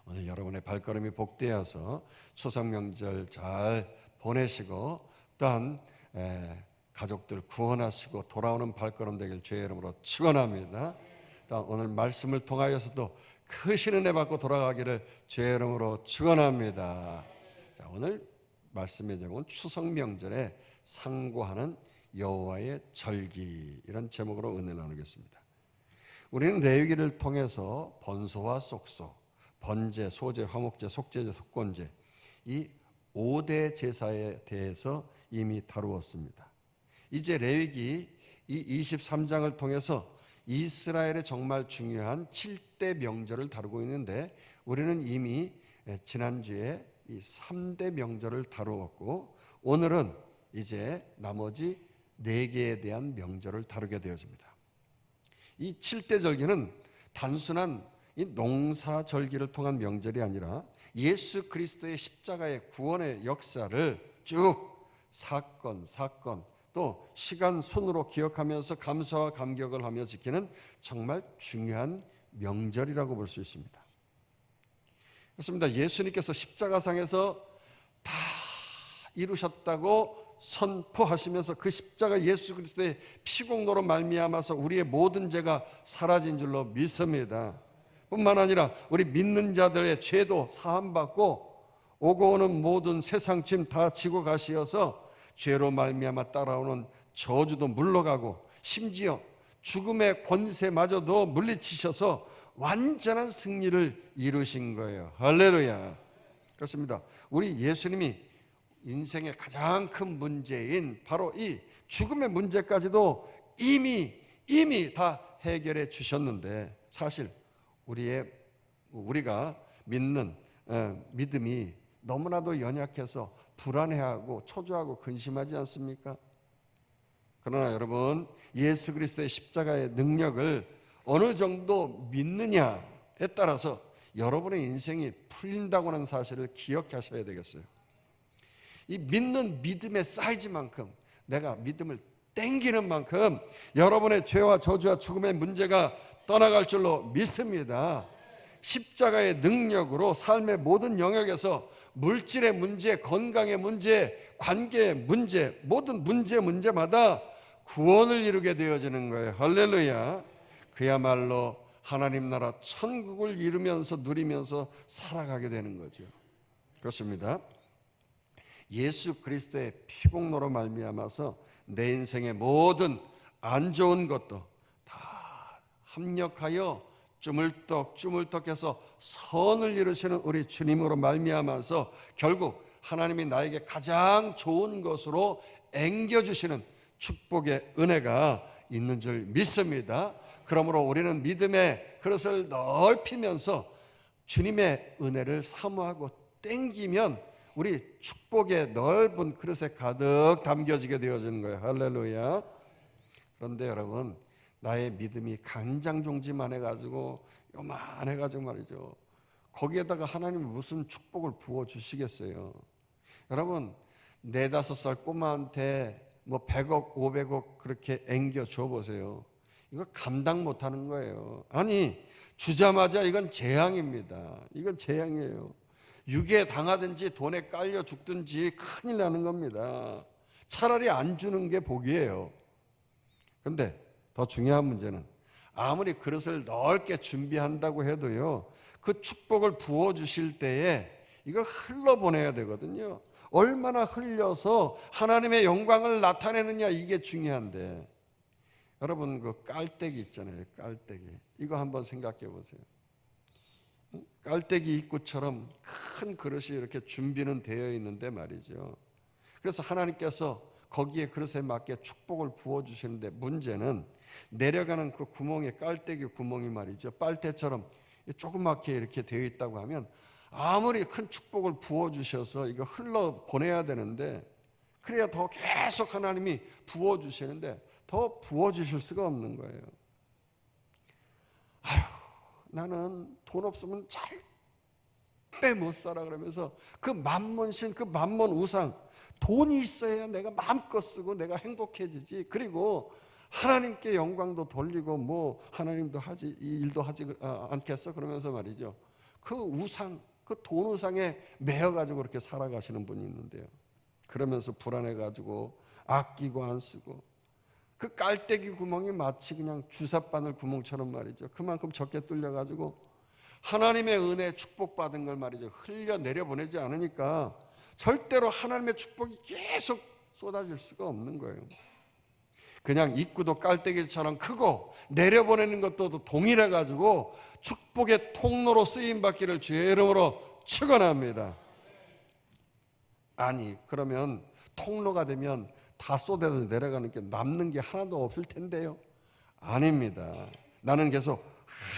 오늘 여러분의 발걸음이 복되어서 추석 명절 잘 보내시고 또한 가족들 구원하시고 돌아오는 발걸음 되길 주의 이름으로 축원합니다. 또한 오늘 말씀을 통하여서도 크신 은혜 받고 돌아가기를 주의 이름으로 축원합니다. 자, 오늘 말씀의 제목은 추석 명절에 상고하는 여호와의 절기, 이런 제목으로 은혜 나누겠습니다. 우리는 레위기를 통해서 번소와 속소, 번제, 소제, 화목제, 속제제, 속건제, 이 5대 제사에 대해서 이미 다루었습니다. 이제 레위기 이 23장을 통해서 이스라엘의 정말 중요한 7대 명절을 다루고 있는데, 우리는 이미 지난주에 이 3대 명절을 다루었고, 오늘은 이제 나머지 4개에 대한 명절을 다루게 되어집니다. 이 7대 절기는 단순한 이 농사절기를 통한 명절이 아니라 예수 그리스도의 십자가의 구원의 역사를 쭉 사건 또 시간 순으로 기억하면서 감사와 감격을 하며 지키는 정말 중요한 명절이라고 볼 수 있습니다. 그렇습니다. 예수님께서 십자가상에서 다 이루셨다고 선포하시면서 그 십자가 예수 그리스도의 피공로로 말미암아서 우리의 모든 죄가 사라진 줄로 믿습니다. 뿐만 아니라 우리 믿는 자들의 죄도 사함받고 오고 오는 모든 세상 짐 다 지고 가시어서 죄로 말미암아 따라오는 저주도 물러가고 심지어 죽음의 권세마저도 물리치셔서 완전한 승리를 이루신 거예요. 할렐루야. 그렇습니다. 우리 예수님이 인생의 가장 큰 문제인 바로 이 죽음의 문제까지도 이미 다 해결해 주셨는데, 사실 우리가 믿는 믿음이 너무나도 연약해서 불안해하고 초조하고 근심하지 않습니까? 그러나 여러분, 예수 그리스도의 십자가의 능력을 어느 정도 믿느냐에 따라서 여러분의 인생이 풀린다고 하는 사실을 기억하셔야 되겠어요. 이 믿는 믿음의 사이즈만큼, 내가 믿음을 땡기는 만큼 여러분의 죄와 저주와 죽음의 문제가 떠나갈 줄로 믿습니다. 십자가의 능력으로 삶의 모든 영역에서 물질의 문제, 건강의 문제, 관계의 문제, 모든 문제마다 구원을 이루게 되어지는 거예요. 할렐루야. 그야말로 하나님 나라 천국을 이루면서 누리면서 살아가게 되는 거죠. 그렇습니다. 예수 그리스도의 피공로로 말미암아서 내 인생의 모든 안 좋은 것도 다 합력하여 주물떡해서 선을 이루시는 우리 주님으로 말미암아서 결국 하나님이 나에게 가장 좋은 것으로 앵겨주시는 축복의 은혜가 있는 줄 믿습니다. 그러므로 우리는 믿음의 그릇을 넓히면서 주님의 은혜를 사모하고 땡기면 우리 축복의 넓은 그릇에 가득 담겨지게 되어지는 거예요. 할렐루야. 그런데 여러분, 나의 믿음이 간장종지만 해가지고 요만해가지고 말이죠, 거기에다가 하나님이 무슨 축복을 부어주시겠어요? 여러분, 4-5살 꼬마한테 뭐 100억 500억 그렇게 앵겨 줘보세요. 이거 감당 못하는 거예요. 아니, 주자마자 이건 재앙입니다. 이건 재앙이에요. 유괴 당하든지 돈에 깔려 죽든지 큰일 나는 겁니다. 차라리 안 주는 게 복이에요. 그런데 더 중요한 문제는 아무리 그릇을 넓게 준비한다고 해도요, 그 축복을 부어주실 때에 이거 흘러보내야 되거든요. 얼마나 흘려서 하나님의 영광을 나타내느냐, 이게 중요한데, 여러분 그 깔때기 있잖아요. 깔때기, 이거 한번 생각해 보세요. 깔때기 입구처럼 큰 그릇이 이렇게 준비는 되어 있는데 말이죠, 그래서 하나님께서 거기에 그릇에 맞게 축복을 부어주시는데, 문제는 내려가는 그 구멍에, 깔때기 구멍이 말이죠, 빨대처럼 조그맣게 이렇게 되어 있다고 하면 아무리 큰 축복을 부어주셔서 이거 흘러보내야 되는데, 그래야 더 계속 하나님이 부어주시는데 더 부어주실 수가 없는 거예요. 아휴, 나는 돈 없으면 절대 못 살아 그러면서 그 만몬신, 그 만몬 우상, 돈이 있어야 내가 마음껏 쓰고 내가 행복해지지, 그리고 하나님께 영광도 돌리고 뭐 하나님도 하지, 이 일도 하지 않겠어 그러면서 말이죠, 그 우상, 그 돈 우상에 매여가지고 그렇게 살아가시는 분이 있는데요. 그러면서 불안해가지고 아끼고 안 쓰고 그 깔때기 구멍이 마치 그냥 주삿바늘 구멍처럼 말이죠. 그만큼 적게 뚫려가지고 하나님의 은혜 축복받은 걸 말이죠. 흘려 내려보내지 않으니까 절대로 하나님의 축복이 계속 쏟아질 수가 없는 거예요. 그냥 입구도 깔때기처럼 크고 내려보내는 것도 동일해가지고 축복의 통로로 쓰임받기를 주의 이름으로 축원합니다. 아니 그러면 통로가 되면 다 쏟아져 내려가는 게 남는 게 하나도 없을 텐데요. 아닙니다. 나는 계속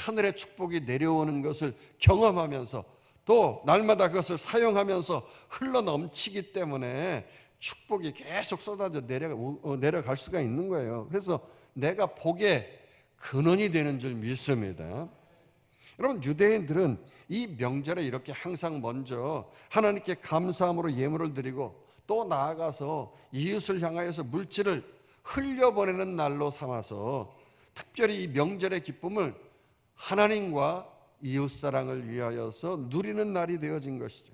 하늘의 축복이 내려오는 것을 경험하면서 또 날마다 그것을 사용하면서 흘러 넘치기 때문에 축복이 계속 쏟아져 내려갈 수가 있는 거예요. 그래서 내가 복의 근원이 되는 줄 믿습니다. 여러분 유대인들은 이 명절에 이렇게 항상 먼저 하나님께 감사함으로 예물을 드리고 또 나아가서 이웃을 향하여서 물질을 흘려보내는 날로 삼아서 특별히 이 명절의 기쁨을 하나님과 이웃사랑을 위하여서 누리는 날이 되어진 것이죠.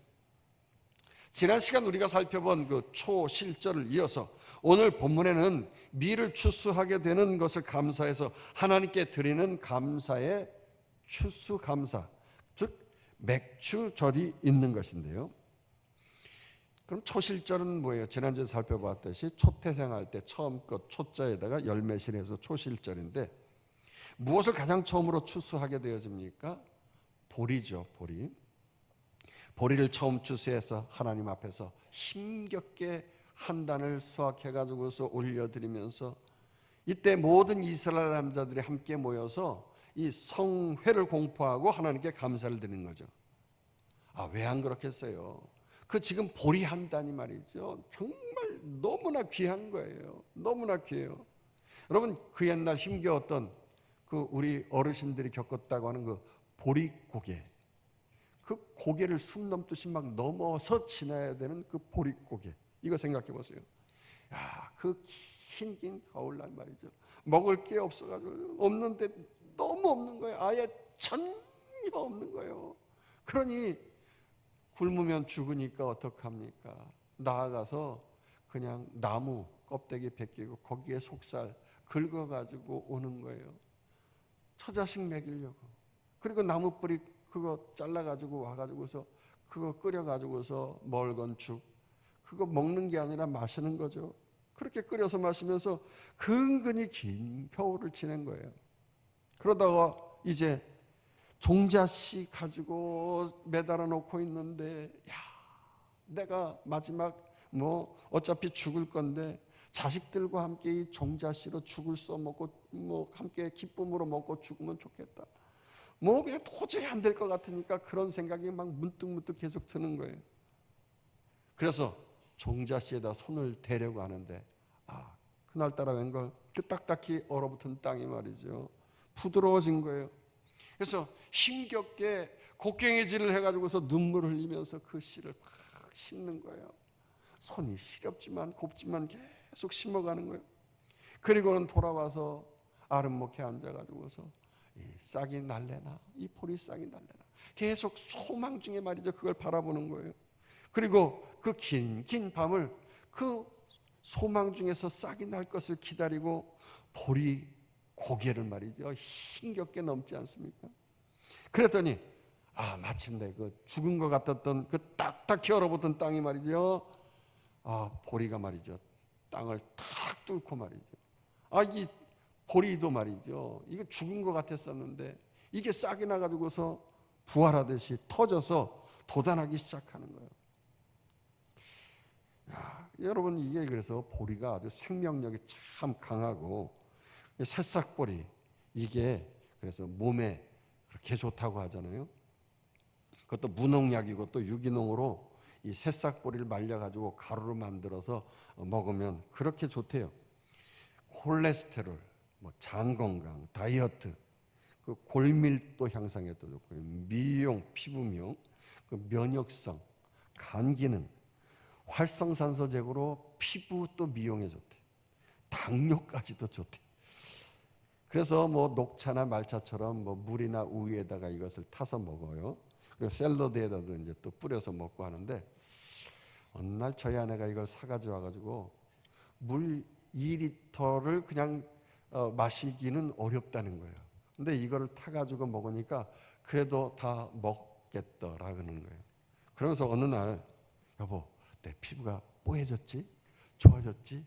지난 시간 우리가 살펴본 그 초실절을 이어서 오늘 본문에는 미를 추수하게 되는 것을 감사해서 하나님께 드리는 감사의 추수감사, 즉 맥추절이 있는 것인데요. 그럼 초실절은 뭐예요? 지난주에 살펴봤듯이 초태생할 때 처음 것 초자에다가 열매실해서 초실절인데 무엇을 가장 처음으로 추수하게 되어집니까? 보리죠. 보리를 처음 추수해서 하나님 앞에서 힘겹게 한 단을 수확해가지고서 올려드리면서 이때 모든 이스라엘 남자들이 함께 모여서 이 성회를 공포하고 하나님께 감사를 드리는 거죠. 왜 안 그렇겠어요? 그 지금 보리 한 단이 말이죠. 정말 너무나 귀한 거예요. 너무나 귀해요. 여러분 그 옛날 힘겨웠던 그 우리 어르신들이 겪었다고 하는 그 보릿고개, 그 고개를 숨 넘듯이 막 넘어서 지나야 되는 그 보릿고개, 이거 생각해 보세요. 그 긴 겨울날 말이죠. 먹을 게 없어가지고 없는데 너무 없는 거예요. 아예 전혀 없는 거예요. 그러니 굶으면 죽으니까 어떡합니까? 나아가서 그냥 나무 껍데기 벗기고 거기에 속살 긁어가지고 오는 거예요. 처자식 먹이려고. 그리고 나무 뿌리 그거 잘라가지고 와가지고서 그거 끓여가지고서 멀건 죽, 그거 먹는 게 아니라 마시는 거죠. 그렇게 끓여서 마시면서 근근히 긴 겨울을 지낸 거예요. 그러다가 이제 종자씨 가지고 매달아 놓고 있는데, 내가 마지막 어차피 죽을 건데 자식들과 함께 이 종자씨로 죽을 써먹고 함께 기쁨으로 먹고 죽으면 좋겠다. 그냥 도저히 안 될 것 같으니까 그런 생각이 막 문득문득 계속 드는 거예요. 그래서 종자씨에다 손을 대려고 하는데 그날따라 웬걸 그 딱딱히 얼어붙은 땅이 말이죠, 부드러워진 거예요. 그래서 힘겹게 곡괭이질을 해가지고서 눈물을 흘리면서 그 씨를 막 심는 거예요. 손이 시렵지만 곱지만 계속 심어가는 거예요. 그리고는 돌아와서 아름목에 앉아가지고서 이 싹이 날래나, 이 보리 싹이 날래나, 계속 소망 중에 말이죠 그걸 바라보는 거예요. 그리고 그 긴 밤을 그 소망 중에서 싹이 날 것을 기다리고 보리 고개를 말이죠 힘겹게 넘지 않습니까? 그랬더니 마침내 그 죽은 것 같았던 그 딱딱히 얼어붙은 땅이 말이죠, 보리가 말이죠 땅을 탁 뚫고 말이죠, 이 보리도 말이죠 이거 죽은 것 같았었는데 이게 싹이 나가지고서 부활하듯이 터져서 돋아나기 시작하는 거예요. 여러분 이게 그래서 보리가 아주 생명력이 참 강하고 새싹보리, 이게 그래서 몸에 그렇게 좋다고 하잖아요. 그것도 무농약이고 또 유기농으로 이 새싹보리를 말려가지고 가루로 만들어서 먹으면 그렇게 좋대요. 콜레스테롤, 장 건강, 다이어트, 그 골밀도 향상에도 좋고, 미용, 피부 미용, 그 면역성, 간 기능, 활성산소 제거로 피부 또 미용에 좋대. 당뇨까지도 좋대. 그래서 녹차나 말차처럼 물이나 우유에다가 이것을 타서 먹어요. 그리고 샐러드에다도 이제 또 뿌려서 먹고 하는데, 어느 날 저희 아내가 이걸 사가지고 와가지고 물 2리터를 그냥 마시기는 어렵다는 거예요. 근데 이거를 타가지고 먹으니까 그래도 다 먹겠더라 그러는 거예요. 그러면서 어느 날, 여보, 내 피부가 뽀얘졌지? 좋아졌지?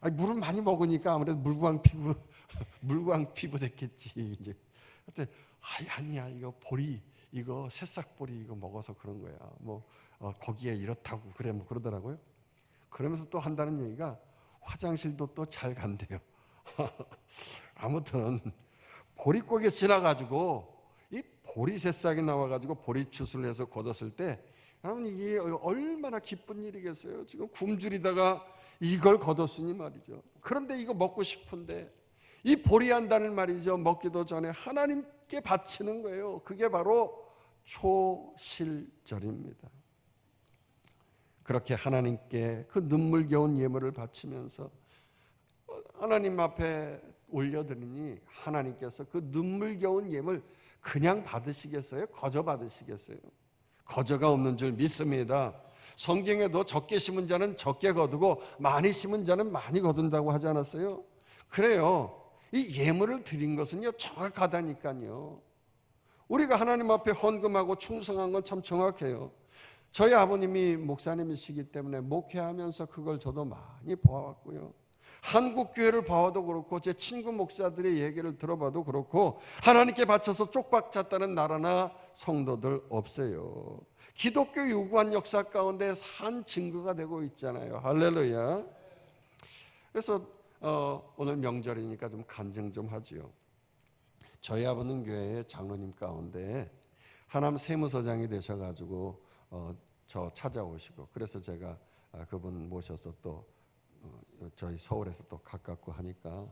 아니, 물을 많이 먹으니까 아무래도 물광 피부 됐겠지. 이제 그때 아니야, 이거 보리, 이거 새싹보리 이거 먹어서 그런 거야. 뭐 거기에 이렇다고 그래 뭐 그러더라고요. 그러면서 또 한다는 얘기가 화장실도 또 잘 간대요. 아무튼 보릿고개 지나가지고 이 보리 새싹이 나와가지고 보리 추수를 해서 걷었을 때, 여러분 이게 얼마나 기쁜 일이겠어요. 지금 굶주리다가 이걸 걷었으니 말이죠. 그런데 이거 먹고 싶은데 이 보리한다는 말이죠. 먹기도 전에 하나님께 바치는 거예요. 그게 바로 초실절입니다. 그렇게 하나님께 그 눈물겨운 예물을 바치면서 하나님 앞에 올려드리니 하나님께서 그 눈물겨운 예물 그냥 받으시겠어요? 거저 받으시겠어요? 거저가 없는 줄 믿습니다. 성경에도 적게 심은 자는 적게 거두고 많이 심은 자는 많이 거둔다고 하지 않았어요? 그래요. 이 예물을 드린 것은요 정확하다니까요. 우리가 하나님 앞에 헌금하고 충성한 건 참 정확해요. 저희 아버님이 목사님이시기 때문에 목회하면서 그걸 저도 많이 보아왔고요. 한국교회를 봐도 그렇고 제 친구 목사들의 얘기를 들어봐도 그렇고 하나님께 바쳐서 쪽박 찼다는 나라나 성도들 없어요. 기독교 유구한 역사 가운데 산 증거가 되고 있잖아요. 할렐루야. 그래서 오늘 명절이니까 좀 간증 좀 하지요. 저희 아버님 교회의 장로님 가운데 하남 세무서장이 되셔가지고 저 찾아오시고, 그래서 제가 그분 모셔서 또 저희 서울에서 또 가깝고 하니까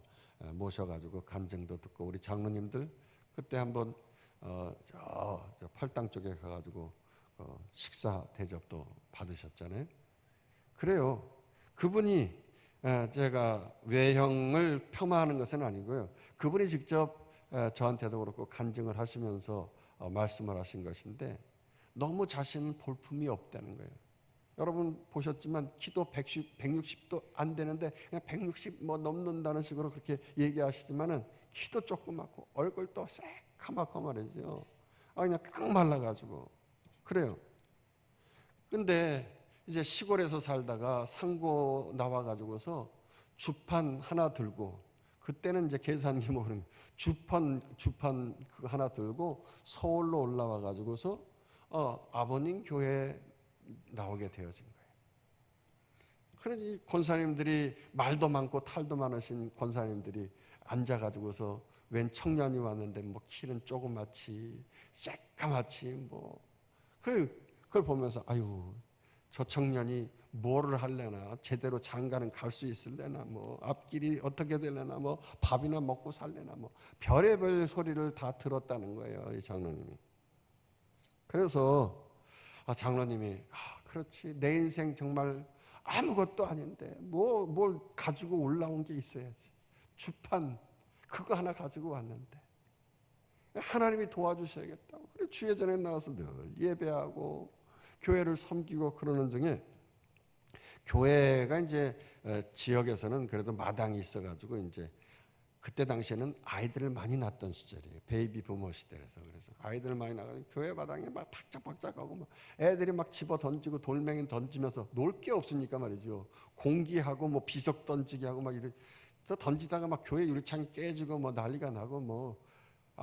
모셔가지고 간증도 듣고, 우리 장로님들 그때 한번 저 팔당 쪽에 가가지고 식사 대접도 받으셨잖아요. 그래요. 그분이 제가 외형을 폄하하는 것은 아니고요. 그분이 직접 저한테도 그렇고 간증을 하시면서 말씀을 하신 것인데, 너무 자신은 볼품이 없다는 거예요. 여러분 보셨지만 키도 160도 안 되는데 그냥 160 뭐 넘는다는 식으로 그렇게 얘기하시지만은 키도 조그맣고 얼굴도 새카맣고 말이죠. 그냥 깡 말라가지고 그래요. 근데 이제 시골에서 살다가 상고 나와가지고서 주판 하나 들고, 그때는 이제 계산기 뭐 그런 주판 그거 하나 들고 서울로 올라와 가지고서 아버님 교회에 나오게 되어진 거예요. 그러니 권사님들이 말도 많고 탈도 많으신 권사님들이 앉아가지고서 웬 청년이 왔는데 뭐 키는 조그맣지 새까맣지 뭐 그걸 보면서 아유 저 청년이 뭐를 할래나, 제대로 장가는 갈 수 있을래나, 뭐 앞길이 어떻게 되려나, 뭐 밥이나 먹고 살래나, 뭐 별의별 소리를 다 들었다는 거예요, 이 장로님이. 그래서 장로님이 그렇지, 내 인생 정말 아무것도 아닌데 뭘 가지고 올라온 게 있어야지. 주판 그거 하나 가지고 왔는데 하나님이 도와주셔야겠다고. 그래 주회 전에 나와서 늘 예배하고 교회를 섬기고 그러는 중에, 교회가 이제 지역에서는 그래도 마당이 있어가지고 이제 그때 당시에는 아이들을 많이 낳던 시절이에요. 베이비 부머 시대라서. 그래서 아이들 많이 나가서 교회 마당에 막 박짝박짝하고 막 애들이 막 집어 던지고 돌멩이 던지면서 놀 게 없으니까 말이죠. 공기하고 뭐 비석 던지기 하고 막 이래 던지다가 막 교회 유리창이 깨지고 뭐 난리가 나고 뭐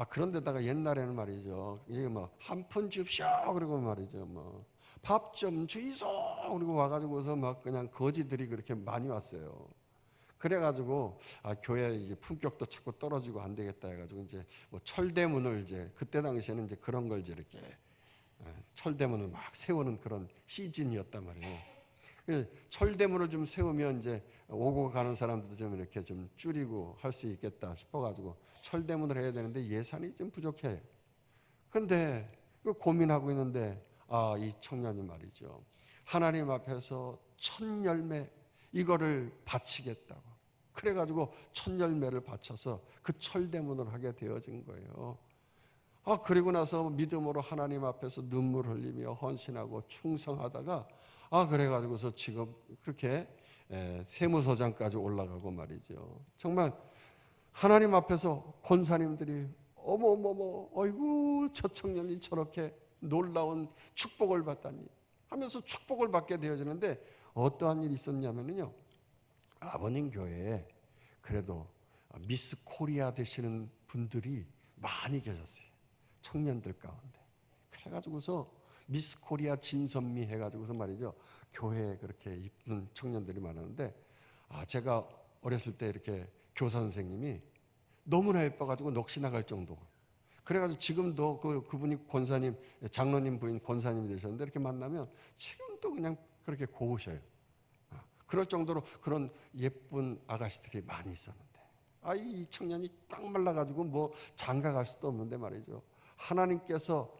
그런데다가 옛날에는 말이죠. 이게 뭐 한 푼 줍쇼 그러고 말이죠. 뭐 밥 좀 주이소 그리고 와가지고서 막 그냥 거지들이 그렇게 많이 왔어요. 그래가지고 교회 이제 품격도 자꾸 떨어지고 안 되겠다 해가지고 이제 뭐 철대문을 이제 그때 당시에는 이제 그런 걸 이제 이렇게 철대문을 막 세우는 그런 시즌이었단 말이에요. 철대문을 좀 세우면 이제 오고 가는 사람들도 좀 이렇게 좀 줄이고 할 수 있겠다 싶어가지고 철대문을 해야 되는데 예산이 좀 부족해요. 그런데 고민하고 있는데 이 청년이 말이죠. 하나님 앞에서 첫 열매 이거를 바치겠다고. 그래가지고 첫 열매를 바쳐서 그 철대문을 하게 되어진 거예요. 그리고 나서 믿음으로 하나님 앞에서 눈물 흘리며 헌신하고 충성하다가 그래가지고서 지금 그렇게 세무서장까지 올라가고 말이죠. 정말 하나님 앞에서 권사님들이 어머어머머, 어이구 저 청년이 저렇게 놀라운 축복을 받다니 하면서 축복을 받게 되어지는데, 어떠한 일이 있었냐면요, 아버님 교회에 그래도 미스 코리아 되시는 분들이 많이 계셨어요. 청년들 가운데. 그래가지고서 미스 코리아 진선미 해가지고서 말이죠, 교회에 그렇게 이쁜 청년들이 많았는데, 제가 어렸을 때 이렇게 교사 선생님이 너무나 예뻐가지고 넋이 나갈 정도. 그래가지고 지금도 그분이 권사님, 장로님 부인 권사님이 되셨는데, 이렇게 만나면 지금도 그냥 그렇게 고우셔요. 그럴 정도로 그런 예쁜 아가씨들이 많이 있었는데, 이 청년이 꽉 말라가지고 뭐 장가 갈 수도 없는데 말이죠, 하나님께서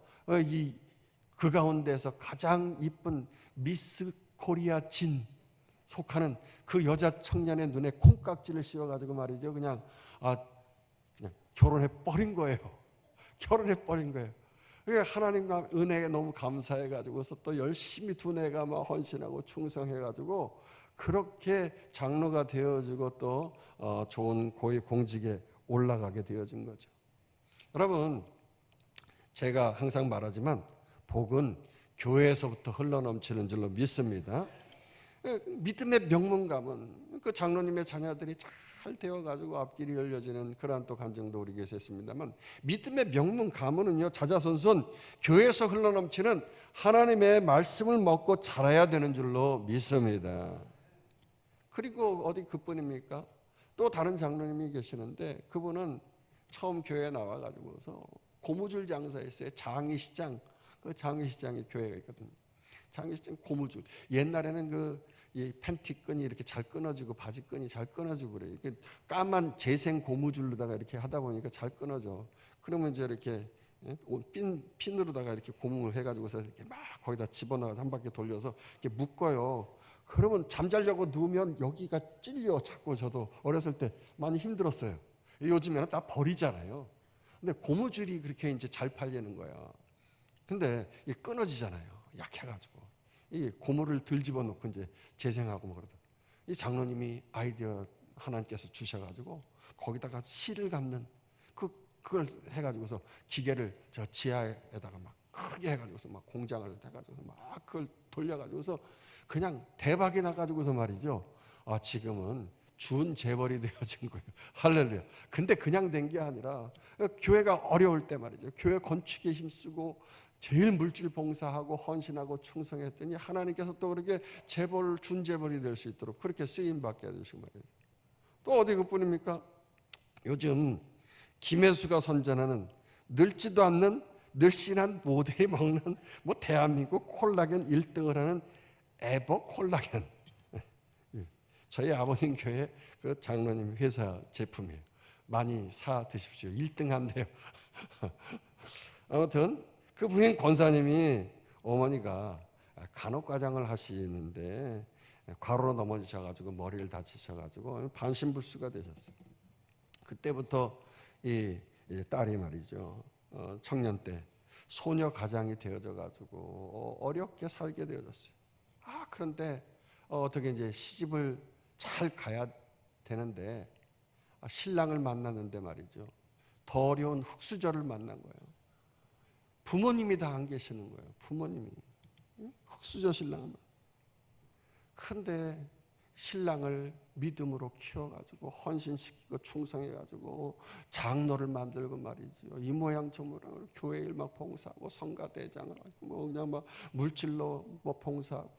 그 가운데서 가장 이쁜 미스 코리아 진 속하는 그 여자 청년의 눈에 콩깍지를 씌워가지고 말이죠, 그냥 결혼해 버린 거예요. 결혼해 버린 거예요. 하나님 은혜에 너무 감사해가지고서 또 열심히 두뇌가 막 헌신하고 충성해가지고 그렇게 장로가 되어지고 또 좋은 고위 공직에 올라가게 되어진 거죠. 여러분, 제가 항상 말하지만 복은 교회에서부터 흘러넘치는 줄로 믿습니다. 믿음의 명문가문, 그 장로님의 자녀들이 잘 되어가지고 앞길이 열려지는 그러한 또 감정도 우리 교회에서 있습니다만, 믿음의 명문 가문은요, 자자손손 교회에서 흘러넘치는 하나님의 말씀을 먹고 자라야 되는 줄로 믿습니다. 그리고 어디 그뿐입니까? 또 다른 장로님이 계시는데, 그분은 처음 교회에 나와가지고서 고무줄 장사했어요. 장의시장, 그 장의시장에 교회가 있거든요. 장의시장 고무줄. 옛날에는 이 팬티끈이 이렇게 잘 끊어지고 바지끈이 잘 끊어지고 그래요. 이렇게 까만 재생 고무줄로다가 이렇게 하다 보니까 잘 끊어져. 그러면 이제 이렇게 핀으로다가 이렇게 고무를 해가지고서 이렇게 막 거기다 집어넣어서 한 바퀴 돌려서 이렇게 묶어요. 그러면 잠자려고 누우면 여기가 찔려. 자꾸 저도 어렸을 때 많이 힘들었어요. 요즘에는 다 버리잖아요. 근데 고무줄이 그렇게 이제 잘 팔리는 거야. 근데 이게 끊어지잖아요. 약해가지고. 이 고무를 들 집어넣고 이제 재생하고 뭐 그러다. 이 장로님이 아이디어 하나님께서 주셔가지고 거기다가 실을 감는 그걸 해가지고서 기계를 저 지하에다가 막 크게 해가지고서 막 공장을 해가지고 막 그걸 돌려가지고서 그냥 대박이 나가지고서 말이죠. 지금은 준 재벌이 되어진 거예요. 할렐루야. 근데 그냥 된 게 아니라 교회가 어려울 때 말이죠, 교회 건축에 힘쓰고 제일 물질 봉사하고 헌신하고 충성했더니 하나님께서 또 그렇게 재벌, 준재벌이 될 수 있도록 그렇게 쓰임받게 해주시고 말이에요. 또 어디 그뿐입니까? 요즘 김혜수가 선전하는 늙지도 않는 늘씬한 모델이 먹는 뭐 대한민국 콜라겐 1등을 하는 에버 콜라겐. 저희 아버님 교회 그 장로님 회사 제품이에요. 많이 사 드십시오. 1등 한대요. 아무튼 그 부인 권사님이, 어머니가 간호과장을 하시는데 과로로 넘어지셔가지고 머리를 다치셔가지고 반신불수가 되셨어요. 그때부터 이 딸이 말이죠, 청년 때 소녀 가장이 되어져가지고 어렵게 살게 되어졌어요. 그런데 어떻게 이제 시집을 잘 가야 되는데 신랑을 만났는데 말이죠, 더 어려운 흙수저를 만난 거예요. 부모님이 다 안 계시는 거예요. 부모님이 흙수저 신랑을. 근데 신랑을 믿음으로 키워가지고 헌신시키고 충성해가지고 장로를 만들고 말이죠, 이 모양 저 모양으로 교회 일 막 봉사하고 성가대장을 하고 뭐 그냥 막 물질로 뭐 봉사하고,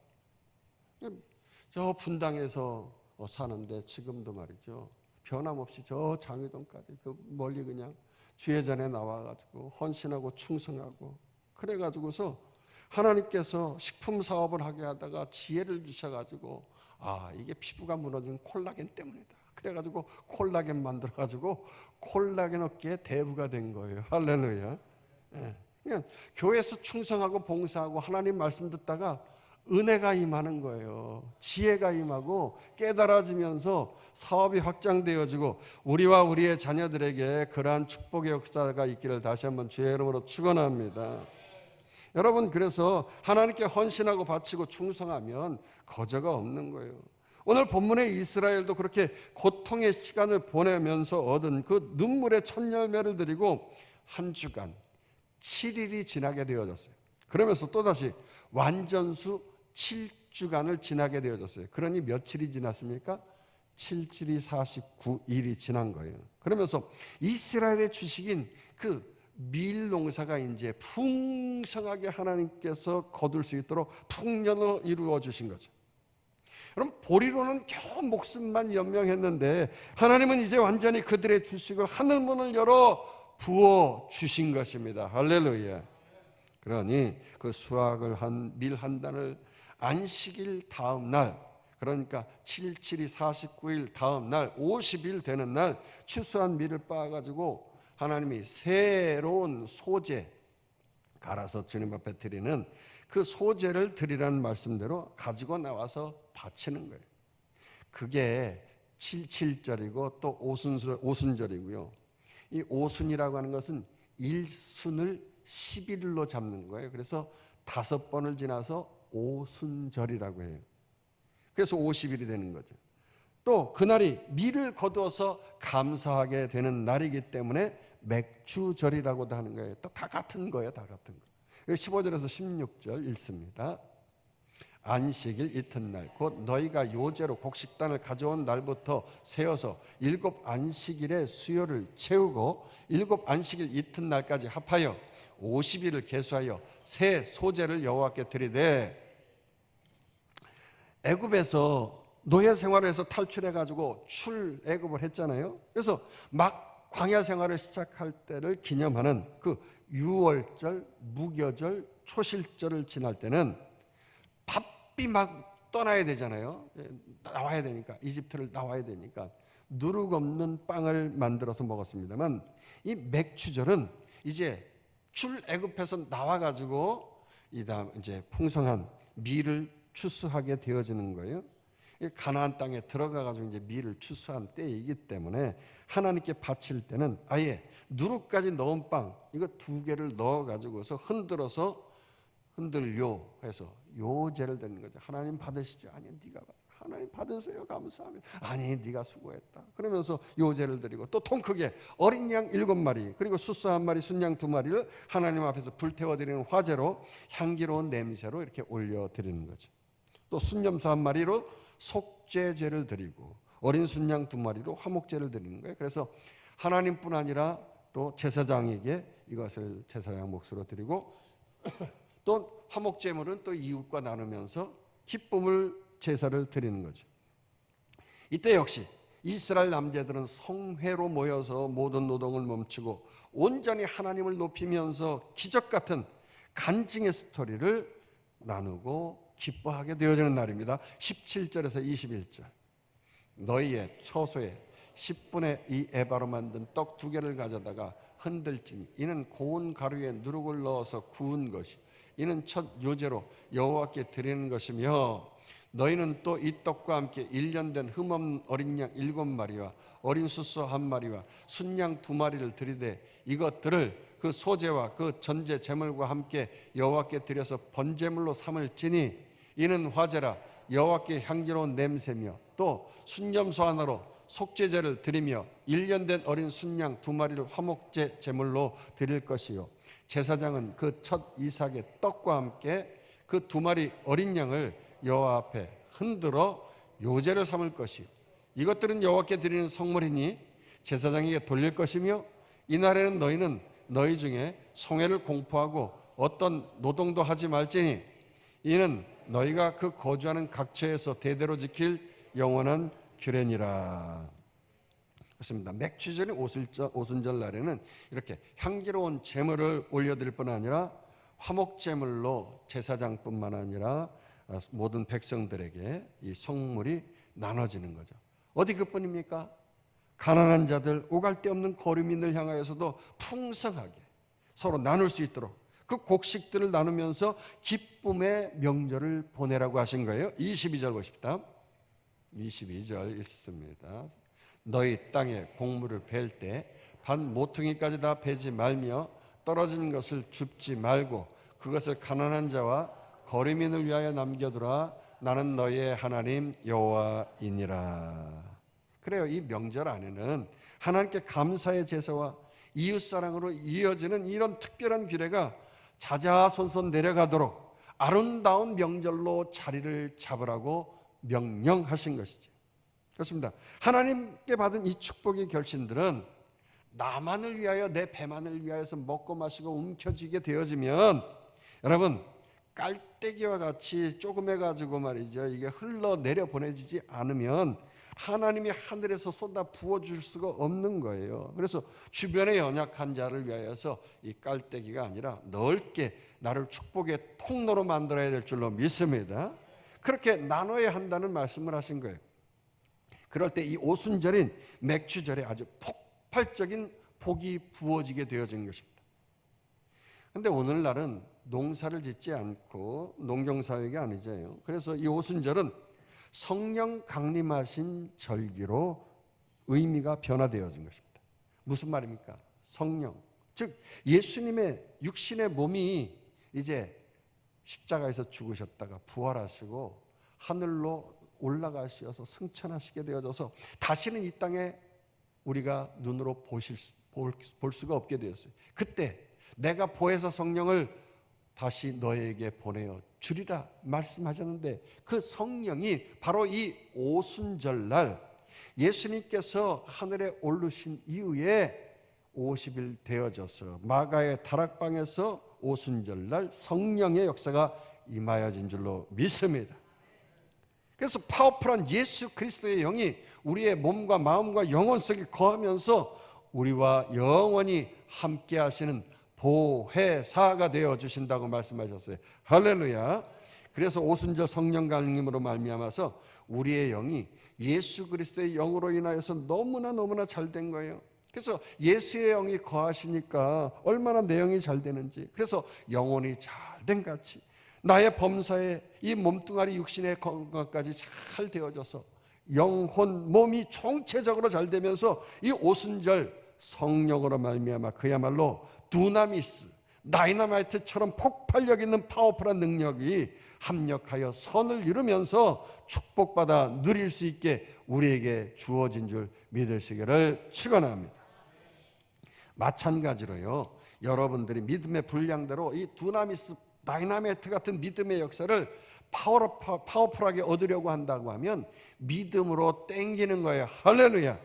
저 분당에서 사는데 지금도 말이죠, 변함없이 저 장위동까지 그 멀리 그냥 주회전에 나와가지고 헌신하고 충성하고, 그래가지고서 하나님께서 식품 사업을 하게 하다가 지혜를 주셔가지고 이게 피부가 무너진 콜라겐 때문이다. 그래가지고 콜라겐 만들어가지고 콜라겐 업계의 대부가 된 거예요. 할렐루야. 그냥 교회에서 충성하고 봉사하고 하나님 말씀 듣다가 은혜가 임하는 거예요. 지혜가 임하고 깨달아지면서 사업이 확장되어지고 우리와 우리의 자녀들에게 그러한 축복의 역사가 있기를 다시 한번 주의 이름으로 축원합니다. 여러분, 그래서 하나님께 헌신하고 바치고 충성하면 거저가 없는 거예요. 오늘 본문의 이스라엘도 그렇게 고통의 시간을 보내면서 얻은 그 눈물의 첫 열매를 드리고 한 주간 7일이 지나게 되어졌어요. 그러면서 또다시 완전수 7주간을 지나게 되어졌어요. 그러니 며칠이 지났습니까? 7, 7이 49일이 지난 거예요. 그러면서 이스라엘의 주식인 그 밀 농사가 이제 풍성하게 하나님께서 거둘 수 있도록 풍년으로 이루어 주신 거죠. 그럼 보리로는 겨우 목숨만 연명했는데 하나님은 이제 완전히 그들의 주식을 하늘문을 열어 부어 주신 것입니다. 할렐루야. 그러니 그 수확을 한 밀 한 단을 안식일 다음 날, 그러니까 7, 7이 49일 다음 날 50일 되는 날 추수한 밀을 빻아가지고 하나님이 새로운 소재 갈아서 주님 앞에 드리는 그 소재를 드리라는 말씀대로 가지고 나와서 바치는 거예요. 그게 7.7절이고 또 오순절이고요. 이 오순이라고 하는 것은 일순을 11일로 잡는 거예요. 그래서 5번을 지나서 오순절이라고 해요. 그래서 50일이 되는 거죠. 또 그날이 밀을 거두어서 감사하게 되는 날이기 때문에 맥주절이라고도 하는 거예요. 또 다 같은 거예요. 다 같은 거. 15절에서 16절 읽습니다. 안식일 이튿날 곧 너희가 요제로 곡식단을 가져온 날부터 세어서 7 안식일의 수요를 채우고 7 안식일 이튿날까지 합하여 50일을 계수하여 새 소재를 여호와께 드리되, 애굽에서 노예 생활에서 탈출해가지고 출애굽을 했잖아요. 그래서 막 광야 생활을 시작할 때를 기념하는 그 유월절, 무교절, 초실절을 지날 때는 바삐 막 떠나야 되잖아요. 나와야 되니까, 이집트를 나와야 되니까 누룩 없는 빵을 만들어서 먹었습니다만, 이 맥주절은 이제 출애굽해서 나와가지고 이제 풍성한 밀을 추수하게 되어지는 거예요. 가나안 땅에 들어가가지고 이제 밀을 추수한 때이기 때문에 하나님께 바칠 때는 아예 누룩까지 넣은 빵 이거 2개를 넣어가지고서 흔들요 해서 요제를 드리는 거죠. 하나님 받으시죠? 아니 네가 하나님 받으세요. 감사합니다. 아니 네가 수고했다. 그러면서 요제를 드리고 또 통 크게 어린 양 7마리 그리고 수소 1마리 순양 2마리를 하나님 앞에서 불태워 드리는 화제로 향기로운 냄새로 이렇게 올려 드리는 거죠. 또 순염소 1마리로 속죄제를 드리고 어린 순양 2마리로 화목제를 드리는 거예요. 그래서 하나님뿐 아니라 또 제사장에게 이것을 제사장 몫으로 드리고 또 화목제물은 또 이웃과 나누면서 기쁨을 제사를 드리는 거죠. 이때 역시 이스라엘 남자들은 성회로 모여서 모든 노동을 멈추고 온전히 하나님을 높이면서 기적 같은 간증의 스토리를 나누고 기뻐하게 되어지는 날입니다. 17절에서 21절 너희의 초소에 10분의 2 에바로 만든 떡 2개를 가져다가 흔들지니 이는 고운 가루에 누룩을 넣어서 구운 것이 이는 첫 요제로 여호와께 드리는 것이며 너희는 또 이 떡과 함께 1년 된 흠없는 어린 양 7마리와 어린 수소 1마리와 순양 2마리를 드리되 이것들을 그 소제와 그 전제 제물과 함께 여호와께 드려서 번제물로 삼을지니 이는 화제라 여호와께 향기로운 냄새며 또 순염소 하나로 속죄제를 드리며 1년 된 어린 순양 2마리를 화목제 제물로 드릴 것이요 제사장은 그 첫 이삭의 떡과 함께 그 2마리 어린 양을 여호와 앞에 흔들어 요제를 삼을 것이요 이것들은 여호와께 드리는 성물이니 제사장에게 돌릴 것이며 이날에는 너희는 너희 중에 성회를 공포하고 어떤 노동도 하지 말지니 이는 너희가 그 거주하는 각처에서 대대로 지킬 영원한 규례니라. 그렇습니다. 맥주절이 오순절 날에는 이렇게 향기로운 제물을 올려드릴 뿐 아니라 화목제물로 제사장뿐만 아니라 모든 백성들에게 이 성물이 나눠지는 거죠. 어디 그뿐입니까? 가난한 자들, 오갈 데 없는 거류민을 향하여서도 풍성하게 서로 나눌 수 있도록 그 곡식들을 나누면서 기쁨의 명절을 보내라고 하신 거예요. 22절 보십시다. 22절 읽습니다. 너희 땅에 곡물을 벨 때 반 모퉁이까지 다 베지 말며 떨어진 것을 줍지 말고 그것을 가난한 자와 거류민을 위하여 남겨두라. 나는 너희의 하나님 여호와이니라. 그래요. 이 명절 안에는 하나님께 감사의 제사와 이웃사랑으로 이어지는 이런 특별한 규례가 자자손손 내려가도록 아름다운 명절로 자리를 잡으라고 명령하신 것이죠. 그렇습니다. 하나님께 받은 이 축복의 결신들은 나만을 위하여, 내 배만을 위하여서 먹고 마시고 움켜쥐게 되어지면 여러분 깔때기와 같이 조금해가지고 말이죠, 이게 흘러내려 보내지지 않으면 하나님이 하늘에서 쏟아 부어줄 수가 없는 거예요. 그래서 주변의 연약한 자를 위하여서 이 깔때기가 아니라 넓게 나를 축복의 통로로 만들어야 될 줄로 믿습니다. 그렇게 나눠야 한다는 말씀을 하신 거예요. 그럴 때 이 오순절인 맥주절에 아주 폭발적인 복이 부어지게 되어진 것입니다. 그런데 오늘날은 농사를 짓지 않고 농경사회가 아니잖아요. 그래서 이 오순절은 성령 강림하신 절기로 의미가 변화되어진 것입니다. 무슨 말입니까? 성령, 즉 예수님의 육신의 몸이 이제 십자가에서 죽으셨다가 부활하시고 하늘로 올라가셔서 승천하시게 되어져서 다시는 이 땅에 우리가 눈으로 볼 수가 없게 되었어요. 그때 내가 보혜사 성령을 다시 너에게 보내어 주리라 말씀하셨는데 그 성령이 바로 이 오순절날 예수님께서 하늘에 오르신 이후에 50일 되어져서 마가의 다락방에서 오순절날 성령의 역사가 임하여진 줄로 믿습니다. 그래서 파워풀한 예수 그리스도의 영이 우리의 몸과 마음과 영혼 속에 거하면서 우리와 영원히 함께 하시는 보혜사가 되어주신다고 말씀하셨어요. 할렐루야. 그래서 오순절 성령 강림으로 말미암아서 우리의 영이 예수 그리스도의 영으로 인하여서 너무나 잘 된 거예요. 그래서 예수의 영이 거하시니까 얼마나 내 영이 잘 되는지, 그래서 영혼이 잘 된 같이 나의 범사에 이 몸뚱아리 육신의 건강까지 잘 되어져서 영혼 몸이 총체적으로 잘 되면서 이 오순절 성령으로 말미암아 그야말로 두나미스, 다이너마이트처럼 폭발력 있는 파워풀한 능력이 합력하여 선을 이루면서 축복받아 누릴 수 있게 우리에게 주어진 줄 믿으시기를 축원합니다. 마찬가지로요, 여러분들이 믿음의 분량대로 이 두나미스, 다이나마이트 같은 믿음의 역사를 파워풀하게 얻으려고 한다고 하면 믿음으로 땡기는 거예요. 할렐루야.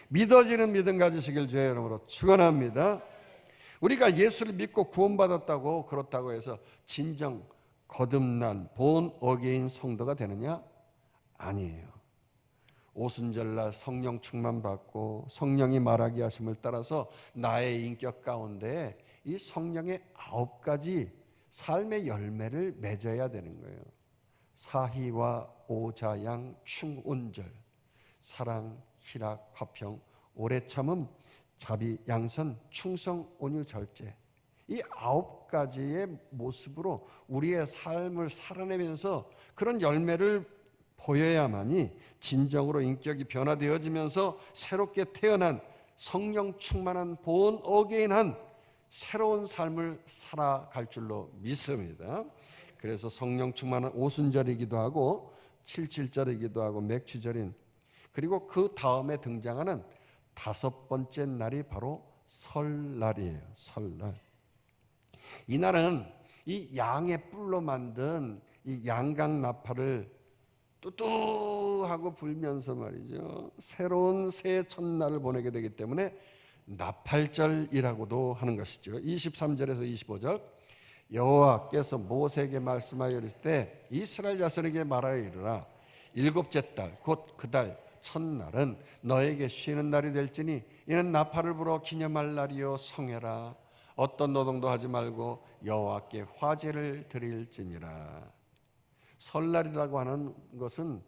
믿어지는 믿음 가지시길 주의 이름으로 축원합니다. 우리가 예수를 믿고 구원받았다고 그렇다고 해서 진정 거듭난 본 어게인 성도가 되느냐? 아니에요. 오순절날 성령 충만 받고 성령이 말하게 하심을 따라서 나의 인격 가운데 이 성령의 9가지 삶의 열매를 맺어야 되는 거예요. 사희와 오자양 충온절, 사랑, 희락, 화평, 오래 참음, 자비, 양선, 충성, 온유, 절제, 이 9가지의 모습으로 우리의 삶을 살아내면서 그런 열매를 보여야만이 진정으로 인격이 변화되어지면서 새롭게 태어난 성령 충만한 본 어게인한 새로운 삶을 살아갈 줄로 믿습니다. 그래서 성령 충만한 오순절이기도 하고 77절이기도 하고 맥주절인, 그리고 그 다음에 등장하는 5번째 날이 바로 설날이에요. 설날. 이날은 이 양의 뿔로 만든 이 양각 나팔을 뚜뚜하고 불면서 말이죠, 새로운 새해 첫날을 보내게 되기 때문에 나팔절이라고도 하는 것이죠. 23절에서 25절, 여호와께서 모세에게 말씀하여 이르실 때 이스라엘 자손에게 말하여 이르라. 7째 달 곧 그 달 첫날은 너에게 쉬는 날이 될지니 이는 나팔을 불어 기념할 날이요 성회라. 어떤 노동도 하지 말고 여호와께 화제를 드릴지니라. 설날이라고 하는 것은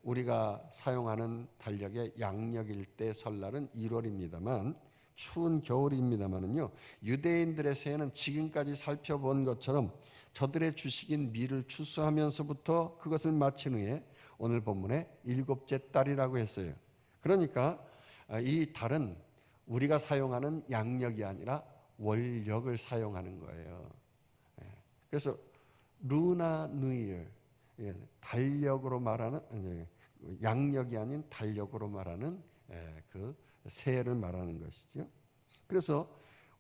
우리가 사용하는 달력의 양력일 때 설날은 1월입니다만 추운 겨울입니다만은요, 유대인들의 새해는 지금까지 살펴본 것처럼 저들의 주식인 밀을 추수하면서부터 그것을 마친 후에 오늘 본문에 일곱째 달이라고 했어요. 그러니까 이 달은 우리가 사용하는 양력이 아니라 월력을 사용하는 거예요. 그래서 루나 뉴이어, 달력으로 말하는, 양력이 아닌 달력으로 말하는 그 새해를 말하는 것이죠. 그래서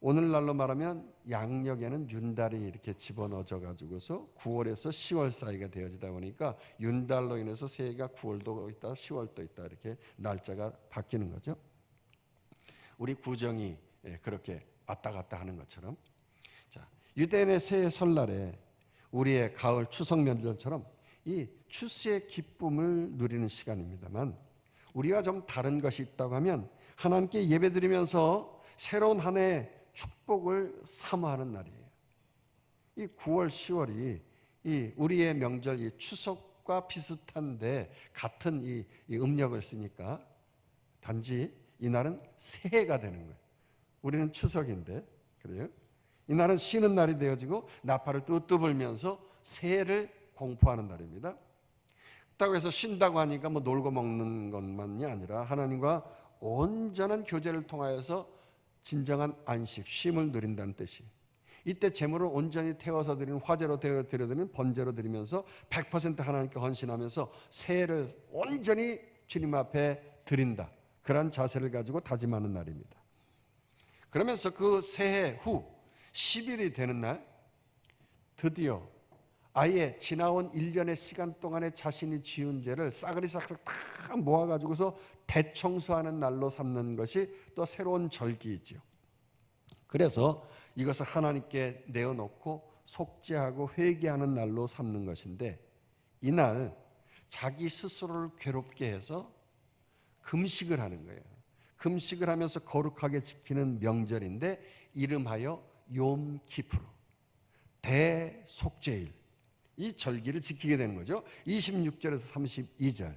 오늘날로 말하면 양력에는 윤달이 이렇게 집어넣어져 가지고서 9월에서 10월 사이가 되어지다 보니까 윤달로 인해서 새해가 9월도 있다 10월도 있다 이렇게 날짜가 바뀌는 거죠. 우리 구정이 그렇게 왔다 갔다 하는 것처럼, 자, 유대인의 새해 설날에 우리의 가을 추석 명절처럼 이 추수의 기쁨을 누리는 시간입니다만, 우리가 좀 다른 것이 있다고 하면 하나님께 예배드리면서 새로운 한 해의 축복을 사모하는 날이에요. 이 9월, 10월이 이 우리의 명절 이 추석과 비슷한데 같은 이 음력을 쓰니까 단지 이날은 새해가 되는 거예요. 우리는 추석인데, 그래요? 이날은 쉬는 날이 되어지고 나팔을 뚜뚜 불면서 새해를 공포하는 날입니다. 그렇다고 해서 쉰다고 하니까 뭐 놀고 먹는 것만이 아니라 하나님과 온전한 교제를 통하여서 진정한 안식, 쉼을 누린다는 뜻이. 이때 제물을 온전히 태워서 드리는, 화제로 드려드리는 번제로 드리면서 100% 하나님께 헌신하면서 새해를 온전히 주님 앞에 드린다, 그런 자세를 가지고 다짐하는 날입니다. 그러면서 그 새해 후 10일이 되는 날 드디어 아예 지나온 1년의 시간 동안에 자신이 지은 죄를 싸그리 싹싹 다 모아가지고서 대청소하는 날로 삼는 것이 또 새로운 절기이죠. 그래서 이것을 하나님께 내어놓고 속죄하고 회개하는 날로 삼는 것인데, 이날 자기 스스로를 괴롭게 해서 금식을 하는 거예요. 금식을 하면서 거룩하게 지키는 명절인데 이름하여 욤키푸르, 대속죄일, 이 절기를 지키게 되는 거죠. 26절에서 32절,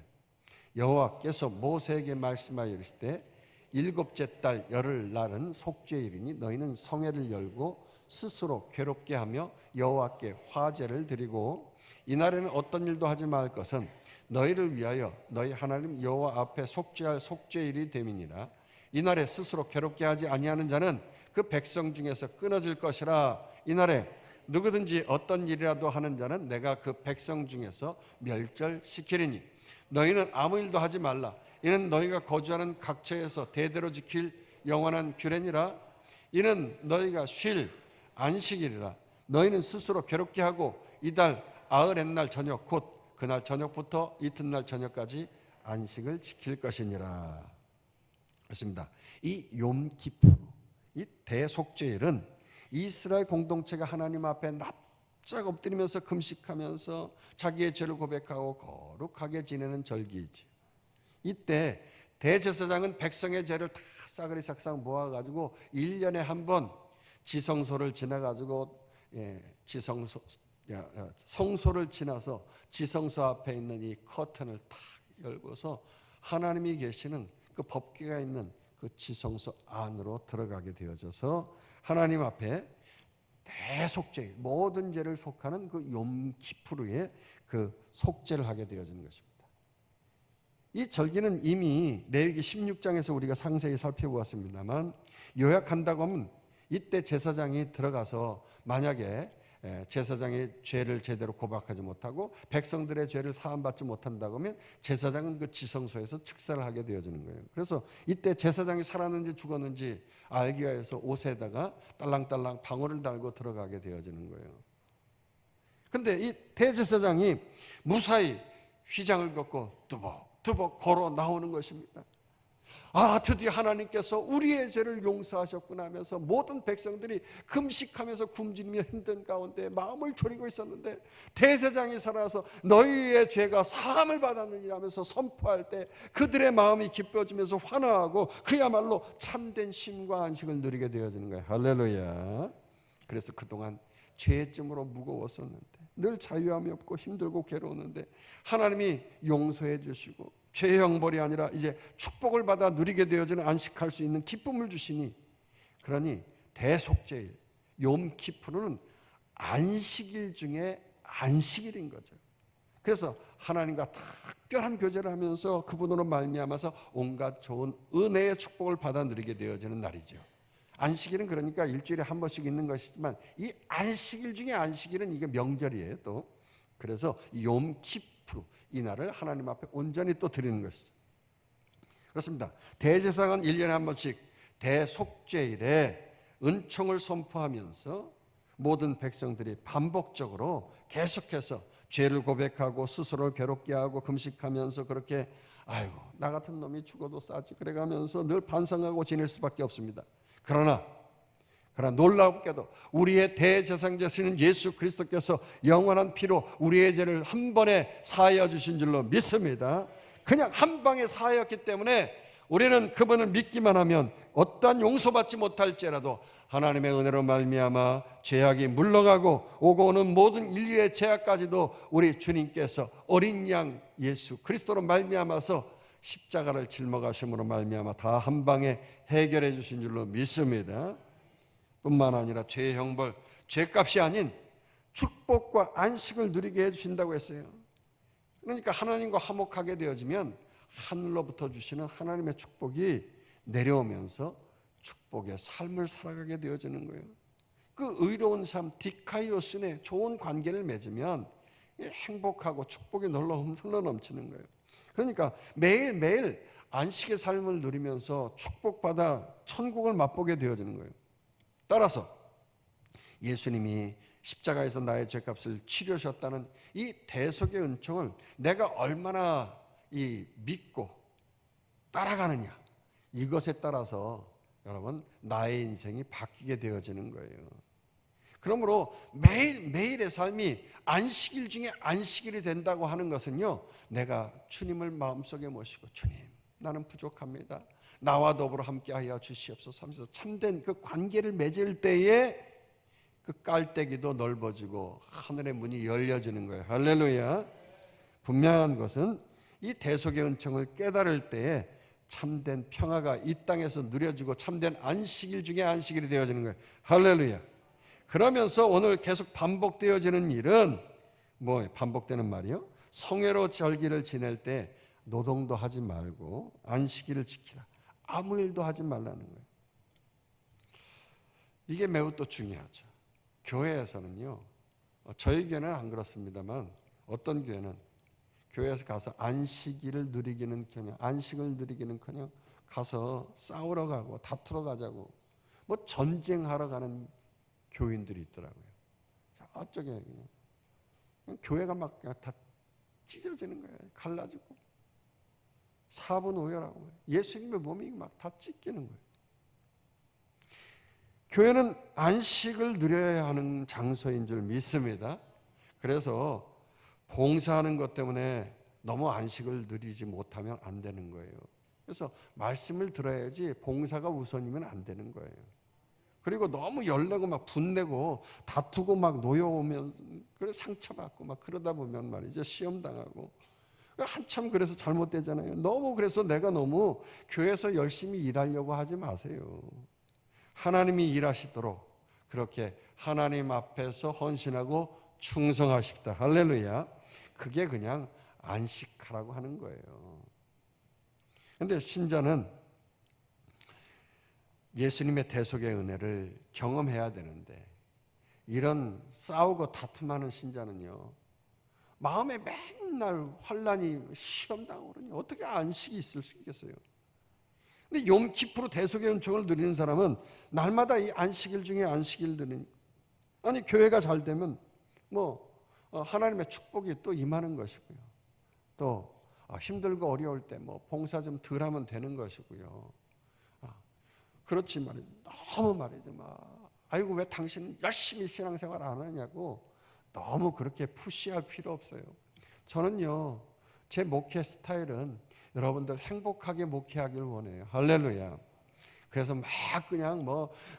여호와께서 모세에게 말씀하여 이르시되 일곱째 달 열흘날은 속죄일이니 너희는 성회를 열고 스스로 괴롭게 하며 여호와께 화제를 드리고, 이날에는 어떤 일도 하지 말 것은 너희를 위하여 너희 하나님 여호와 앞에 속죄할 속죄일이 됨이니라. 이날에 스스로 괴롭게 하지 아니하는 자는 그 백성 중에서 끊어질 것이라. 이날에 누구든지 어떤 일이라도 하는 자는 내가 그 백성 중에서 멸절시키리니 너희는 아무 일도 하지 말라. 이는 너희가 거주하는 각처에서 대대로 지킬 영원한 규례니라. 이는 너희가 쉴 안식일이라. 너희는 스스로 괴롭게 하고 이달 아흐렛날 저녁, 곧 그날 저녁부터 이튿날 저녁까지 안식을 지킬 것이니라. 그렇습니다. 이 욤키푸르, 이 대속죄일은 이스라엘 공동체가 하나님 앞에 납작 엎드리면서 금식하면서 자기의 죄를 고백하고 거룩하게 지내는 절기이지. 이때 대제사장은 백성의 죄를 다 싸그리 싹싹 모아가지고 1년에 한 번 지성소를 지나가지고 성소를 지나서 지성소 앞에 있는 이 커튼을 탁 열고서 하나님이 계시는 그 법궤가 있는 그 지성소 안으로 들어가게 되어져서 하나님 앞에 대속죄, 모든 죄를 속하는 그 욤키푸르의 그 속죄를 하게 되어지는 것입니다. 이 절기는 이미 레위기 16장에서 우리가 상세히 살펴보았습니다만, 요약한다고 하면 이때 제사장이 들어가서 만약에 제사장의 죄를 제대로 고백하지 못하고 백성들의 죄를 사함받지 못한다고 하면 제사장은 그 지성소에서 즉사를 하게 되어지는 거예요. 그래서 이때 제사장이 살았는지 죽었는지 알기 위해서 옷에다가 딸랑딸랑 방울을 달고 들어가게 되어지는 거예요. 그런데 이 대제사장이 무사히 휘장을 걷고 뚜벅뚜벅 걸어 나오는 것입니다. 아, 드디어 하나님께서 우리의 죄를 용서하셨구나 하면서 모든 백성들이 금식하면서 굶주리며 힘든 가운데 마음을 졸이고 있었는데 대제사장이 살아서 너희의 죄가 사함을 받았느니라 하면서 선포할 때 그들의 마음이 기뻐지면서 환호하고 그야말로 참된 쉼과 안식을 누리게 되어지는 거예요. 할렐루야. 그래서 그동안 죄짐으로 무거웠었는데, 늘 자유함이 없고 힘들고 괴로웠는데 하나님이 용서해 주시고 죄 형벌이 아니라 이제 축복을 받아 누리게 되어지는 안식할 수 있는 기쁨을 주시니 그러니 대속죄일, 욤키푸르는 안식일 중에 안식일인 거죠. 그래서 하나님과 특별한 교제를 하면서 그분으로 말미암아서 온갖 좋은 은혜의 축복을 받아 누리게 되어지는 날이죠. 안식일은 그러니까 일주일에 한 번씩 있는 것이지만 이 안식일 중에 안식일은 이게 명절이에요 또. 그래서 욤키푸르 이 날을 하나님 앞에 온전히 또 드리는 것이죠. 그렇습니다. 대제사장은 1년에 한 번씩 대속죄일에 은총을 선포하면서 모든 백성들이 반복적으로 계속해서 죄를 고백하고 스스로를 괴롭게 하고 금식하면서 그렇게 아이고 나 같은 놈이 죽어도 싸지 그래가면서 늘 반성하고 지낼 수밖에 없습니다. 그러나 놀랍게도 우리의 대제사장 되시는 예수 그리스도께서 영원한 피로 우리의 죄를 한 번에 사하여 주신 줄로 믿습니다. 그냥 한 방에 사하였기 때문에 우리는 그분을 믿기만 하면 어떠한 용서받지 못할지라도 하나님의 은혜로 말미암아 죄악이 물러가고 오고 오는 모든 인류의 죄악까지도 우리 주님께서 어린 양 예수 그리스도로 말미암아서 십자가를 짊어가심으로 말미암아 다 한 방에 해결해 주신 줄로 믿습니다. 뿐만 아니라 죄의 형벌, 죄값이 아닌 축복과 안식을 누리게 해주신다고 했어요. 그러니까 하나님과 화목하게 되어지면 하늘로부터 주시는 하나님의 축복이 내려오면서 축복의 삶을 살아가게 되어지는 거예요. 그 의로운 삶, 디카이오스네 좋은 관계를 맺으면 행복하고 축복이 흘러넘치는 거예요. 그러니까 매일매일 안식의 삶을 누리면서 축복받아 천국을 맛보게 되어지는 거예요. 따라서 예수님이 십자가에서 나의 죄값을 치르셨다는 이 대속의 은총을 내가 얼마나 믿고 따라가느냐, 이것에 따라서 여러분 나의 인생이 바뀌게 되어지는 거예요. 그러므로 매일매일의 삶이 안식일 중에 안식일이 된다고 하는 것은요, 내가 주님을 마음속에 모시고 주님 나는 부족합니다, 나와 더불어 함께하여 주시옵소서 하면서 참된 그 관계를 맺을 때에 그 깔때기도 넓어지고 하늘의 문이 열려지는 거예요. 할렐루야. 분명한 것은 이 대속의 은총을 깨달을 때에 참된 평화가 이 땅에서 누려지고 참된 안식일 중에 안식일이 되어지는 거예요. 할렐루야. 그러면서 오늘 계속 반복되어지는 일은 반복되는 말이요? 성회로 절기를 지낼 때 노동도 하지 말고 안식일을 지키라. 아무 일도 하지 말라는 거예요. 이게 매우 또 중요하죠. 교회에서는요, 저희 교회는 안 그렇습니다만 어떤 교회는 교회에서 가서 안식일을 누리기는커녕 안식을 누리기는커녕 가서 싸우러 가고 다투러 가자고 전쟁하러 가는 교인들이 있더라고요. 어쩌게 그냥 교회가 막 다 찢어지는 거예요. 갈라지고 사분오열하고 예수님의 몸이 막 다 찢기는 거예요. 교회는 안식을 누려야 하는 장소인 줄 믿습니다. 그래서 봉사하는 것 때문에 너무 안식을 누리지 못하면 안 되는 거예요. 그래서 말씀을 들어야지 봉사가 우선이면 안 되는 거예요. 그리고 너무 열내고 막 분내고 다투고 막 노여우면 그래 상처받고 막 그러다 보면 말이죠, 시험당하고 한참 그래서 잘못되잖아요. 그래서 내가 너무 교회에서 열심히 일하려고 하지 마세요. 하나님이 일하시도록 그렇게 하나님 앞에서 헌신하고 충성하십시다. 할렐루야. 그게 그냥 안식하라고 하는 거예요. 그런데 신자는 예수님의 대속의 은혜를 경험해야 되는데 이런 싸우고 다툼하는 신자는요, 마음에 맨날 환난이 시험당하고 그러니 어떻게 안식이 있을 수 있겠어요? 근데 욤키푸르 대속의 은총을 누리는 사람은 날마다 이 안식일 중에 안식일 누리는, 아니 교회가 잘 되면 하나님의 축복이 또 임하는 것이고요. 또 힘들고 어려울 때 봉사 좀 덜 하면 되는 것이고요. 그렇지 말이죠. 너무 말이죠. 아이고 왜 당신 열심히 신앙생활 안 하냐고 너무 그렇게 푸시할 필요 없어요. 저는요, 제 목회 스타일은 여러분들 행복하게 목회하길 원해요. 할렐루야. 그래서 막 그냥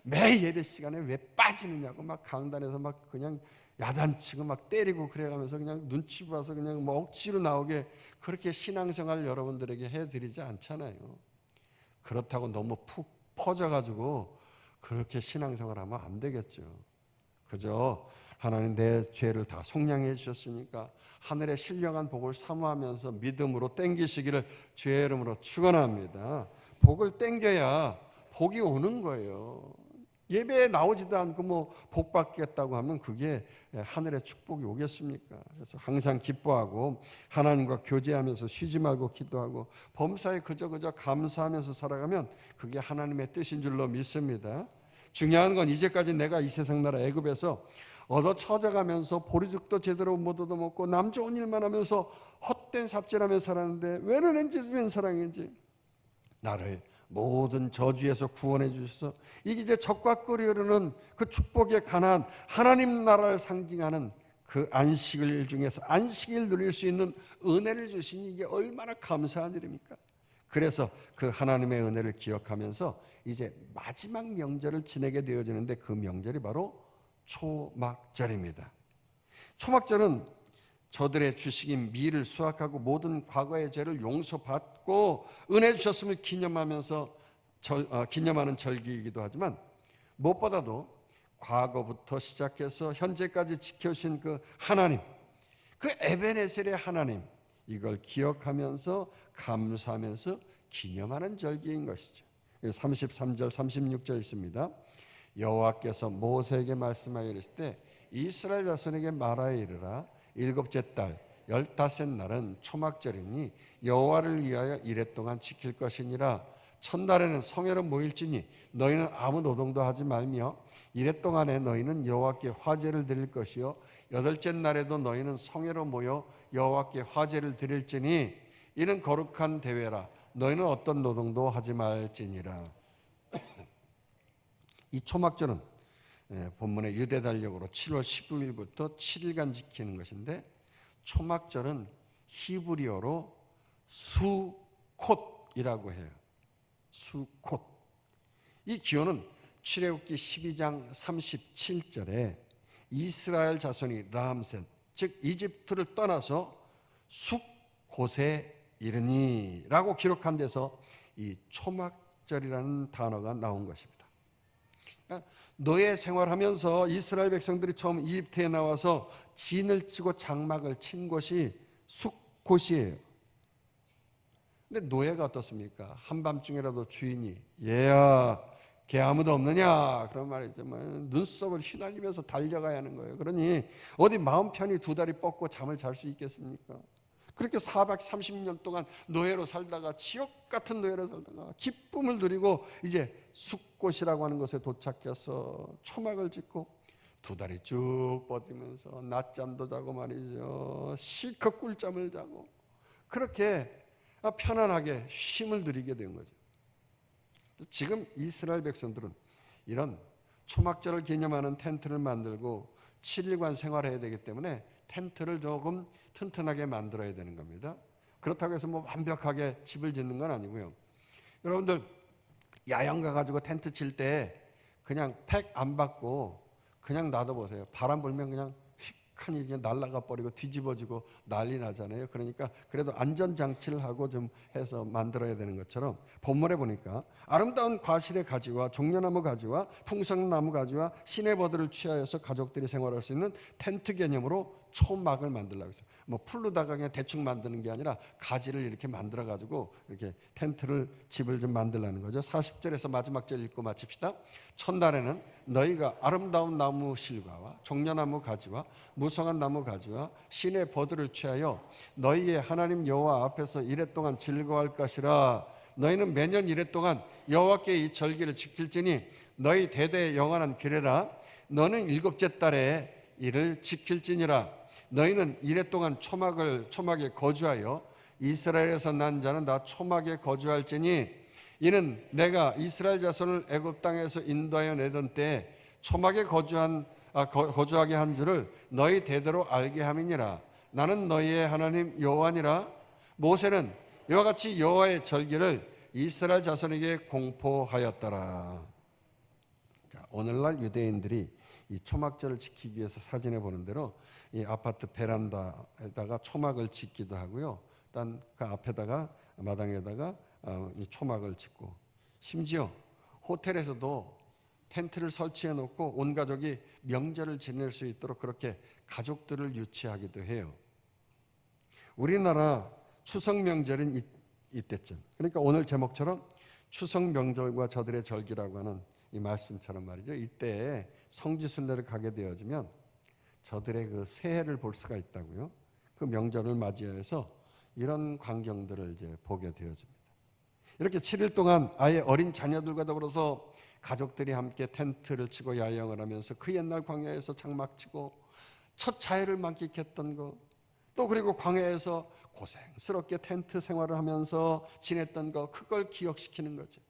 매 예배 시간에 왜 빠지느냐고 막 강단에서 막 그냥 야단치고 막 때리고 그래가면서 그냥 눈치 봐서 그냥 억지로 나오게 그렇게 신앙생활 여러분들에게 해드리지 않잖아요. 그렇다고 너무 푹 퍼져가지고 그렇게 신앙생활하면 안 되겠죠. 그저 하나님 내 죄를 다 속량해 주셨으니까 하늘의 신령한 복을 사모하면서 믿음으로 땡기시기를 주의 이름으로 축원합니다. 복을 땡겨야 복이 오는 거예요. 예배에 나오지도 않고 뭐 복 받겠다고 하면 그게 하늘의 축복이 오겠습니까? 그래서 항상 기뻐하고 하나님과 교제하면서 쉬지 말고 기도하고 범사에 그저 감사하면서 살아가면 그게 하나님의 뜻인 줄로 믿습니다. 중요한 건 이제까지 내가 이 세상 나라 애굽에서 얻어 쳐져가면서 보리죽도 제대로 못 얻어먹고 남 좋은 일만 하면서 헛된 삽질하며 살았는데 웬 은혜인지 웬 사랑인지 나를 모든 저주에서 구원해 주셔서 이게 이제 적과 꿀이 흐르는 그 축복의 가나안 하나님 나라를 상징하는 그 안식일 중에서 안식일 누릴 수 있는 은혜를 주시니 이게 얼마나 감사한 일입니까? 그래서 그 하나님의 은혜를 기억하면서 이제 마지막 명절을 지내게 되어지는데 그 명절이 바로 초막절입니다. 초막절은 저들의 주식인 밀을 수확하고 모든 과거의 죄를 용서받고 은혜 주셨음을 기념하는 절기이기도 하지만 무엇보다도 과거부터 시작해서 현재까지 지켜주신 그 하나님, 그 에베네셀의 하나님, 이걸 기억하면서 감사하면서 기념하는 절기인 것이죠. 33절 36절 있습니다. 여호와께서 모세에게 말씀하여 이르실 때 이스라엘 자손에게 말하여 이르라. 일곱째 달 15째 날은 초막절이니 여호와를 위하여 이레 동안 지킬 것이니라. 첫날에는 성회로 모일지니 너희는 아무 노동도 하지 말며 이레 동안에 너희는 여호와께 화제를 드릴 것이요 여덟째 날에도 너희는 성회로 모여 여호와께 화제를 드릴지니 이는 거룩한 대회라. 너희는 어떤 노동도 하지 말지니라. 이 초막절은 본문의 유대 달력으로 7월 15일부터 7일간 지키는 것인데 초막절은 히브리어로 수콧이라고 해요. 수콧. 이 기호는 출애굽기 12장 37절에 이스라엘 자손이 라암셋 즉 이집트를 떠나서 숫곳에 이르니라고 기록한 데서 이 초막절이라는 단어가 나온 것입니다. 그러니까 노예 생활하면서 이스라엘 백성들이 처음 이집트에 나와서 진을 치고 장막을 친 곳이 숫곳이에요. 근데 노예가 어떻습니까? 한밤중에라도 주인이 얘야 개 아무도 없느냐 그런 말이죠. 눈썹을 휘날리면서 달려가야 하는 거예요. 그러니 어디 마음 편히 두 다리 뻗고 잠을 잘 수 있겠습니까? 그렇게 430년 동안 노예로 살다가 지옥 같은 노예로 살다가 기쁨을 누리고 이제 숫곳이라고 하는 곳에 도착해서 초막을 짓고 두 다리 쭉 뻗으면서 낮잠도 자고 말이죠. 실컷 꿀잠을 자고 그렇게 편안하게 쉼을 누리게 된 거죠. 지금 이스라엘 백성들은 이런 초막절을 기념하는 텐트를 만들고 7일간 생활해야 되기 때문에 텐트를 조금 튼튼하게 만들어야 되는 겁니다. 그렇다고 해서 뭐 완벽하게 집을 짓는 건 아니고요. 여러분들 야영 가가지고 텐트 칠 때 그냥 팩 안 받고 그냥 놔둬보세요. 바람 불면 그냥 휙하니 그냥 날아가 버리고 뒤집어지고 난리 나잖아요. 그러니까 그래도 안전장치를 하고 좀 해서 만들어야 되는 것처럼 본문에 보니까 아름다운 과실의 가지와 종려나무 가지와 풍성나무 가지와 시내버드를 취하여서 가족들이 생활할 수 있는 텐트 개념으로 초막을 만들려고 했어요. 뭐 풀로다가 그냥 대충 만드는 게 아니라 가지를 이렇게 만들어 가지고 이렇게 텐트를 집을 좀 만들라는 거죠. 40절에서 마지막 절 읽고 마칩시다. 첫날에는 너희가 아름다운 나무 실과와 종려나무 가지와 무성한 나무 가지와 시내 버드를 취하여 너희의 하나님 여호와 앞에서 이레 동안 즐거워할 것이라. 너희는 매년 이레 동안 여호와께 이 절기를 지킬지니 너희 대대의 영원한 규례라. 너는 일곱째 달에 이를 지킬지니라. 너희는 이레 동안 초막에 거주하여 이스라엘에서 난 자는 다 초막에 거주할지니 이는 내가 이스라엘 자손을 애굽 땅에서 인도하여 내던 때에 초막에 거주하게 한 줄을 너희 대대로 알게 함이니라. 나는 너희의 하나님 여호와니라. 모세는 이와 같이 여호와의 절기를 이스라엘 자손에게 공포하였더라. 오늘날 유대인들이 이 초막절을 지키기 위해서 사진에 보는 대로 이 아파트 베란다에다가 초막을 짓기도 하고요. 일단 그 앞에다가 마당에다가 이 초막을 짓고 심지어 호텔에서도 텐트를 설치해 놓고 온 가족이 명절을 지낼 수 있도록 그렇게 가족들을 유치하기도 해요. 우리나라 추석 명절인 이때쯤, 그러니까 오늘 제목처럼 추석 명절과 저들의 절기라고 하는 이 말씀처럼 말이죠. 이때 성지순례를 가게 되어지면 저들의 그 새해를 볼 수가 있다고요. 그 명절을 맞이해서 이런 광경들을 이제 보게 되어집니다. 이렇게 7일 동안 아예 어린 자녀들과 더불어서 가족들이 함께 텐트를 치고 야영을 하면서 그 옛날 광야에서 장막 치고 첫 자유를 만끽했던 것, 또 그리고 광야에서 고생스럽게 텐트 생활을 하면서 지냈던 것, 그걸 기억시키는 거죠.